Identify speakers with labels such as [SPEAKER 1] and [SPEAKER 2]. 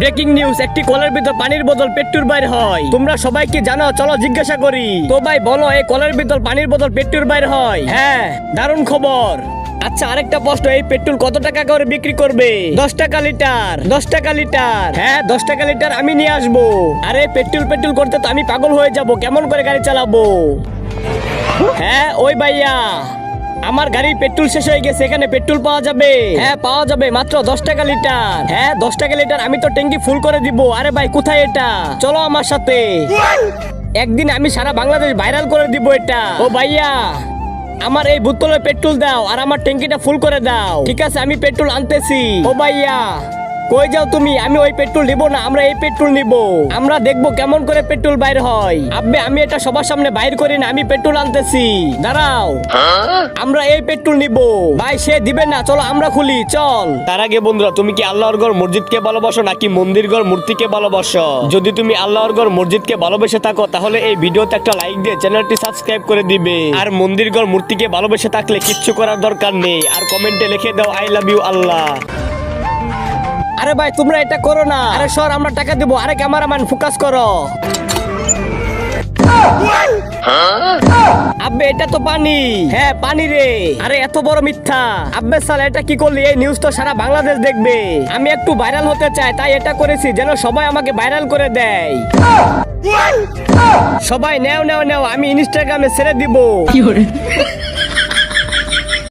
[SPEAKER 1] Breaking news, একটি কলের ভিতর পানির বোতল পেট্রোল বাইর হয়। তোমরা সবাই কি জানো? চলো জিজ্ঞাসা করি। তো ভাই বলো, এই কলের ভিতর পানির বোতল পেট্রোল বাইর হয়? হ্যাঁ, দারুণ খবর। আচ্ছা, আরেকটা প্রশ্ন, এই পেট্রোল কত টাকা করে বিক্রি করবে? 10 টাকা লিটার। 10 টাকা লিটার? হ্যাঁ, 10 টাকা লিটার আমি নিয়ে আসবো। আরে পেট্রোল করতে তো আমি পাগল হয়ে যাব, কেমন করে গাড়ি চালাবো? হ্যাঁ ওই ভাইয়া, আমার গাড়ির পেট্রোল শেষ হয়ে গেছে, এখানে পেট্রোল পাওয়া যাবে? হ্যাঁ পাওয়া যাবে, মাত্র 10 টাকা লিটার। হ্যাঁ 10 টাকা লিটার, আমি তো ট্যাঙ্কি ফুল করে দিব। আরে ভাই কোথায় এটা? চলো আমার সাথে, একদিন আমি সারা বাংলাদেশ ভাইরাল করে দিব এটা। ও ভাইয়া, আমার এই বোতলে পেট্রোল দাও আর আমার ট্যাঙ্কিটা ফুল করে দাও। ঠিক আছে, আমি পেট্রোল আনতেছি। ও ভাইয়া কই যাও তুমি? আমি ওই পেট্রোল নিব না, আমরা এই পেট্রোল নিব। আমরা দেখবো কেমন করে পেট্রোল বাইর হয়। আব্বে আমি এটা সবার সামনে বাইর করি না, আমি পেট্রোল আনতেছি, দাঁড়াও। আমরা এই পেট্রোল নিব। ভাই সে দিবে না, চলো আমরা খুলি, চল। তার আগে বন্ধুরা, তুমি কি আল্লাহর ঘর মসজিদকে ভালোবাসো নাকি মন্দির ঘর মূর্তিকে ভালোবাসো? যদি তুমি আল্লাহর ঘর মসজিদকে ভালোবেসে থাকো তাহলে এই ভিডিওতে একটা লাইক দিয়ে চ্যানেলটি সাবস্ক্রাইব করে দিবে। আর মন্দির ঘর মূর্তিকে ভালোবেসে থাকলে কিচ্ছু করার দরকার নেই, আর কমেন্টে লিখে দাও আই লাভ ইউ আল্লাহ। আরে ভাই তোমরা এটা করো না। আরে সর, আমরা টাকা দিব। আরে ক্যামেরাম্যান ফোকাস করো। আব্বে এটা তো পানি। হ্যাঁ পানি রে। আরে এত বড় মিথ্যা। আব্বে সালা এটা কি করলি? এই নিউজ তো সারা বাংলাদেশ দেখবে। আমি একটু ভাইরাল হতে চাই, তাই এটা করেছি, যেন সবাই আমাকে ভাইরাল করে দেয়। সবাই নেও নেও নেও, আমি ইনস্টাগ্রামে ছেড়ে দিব।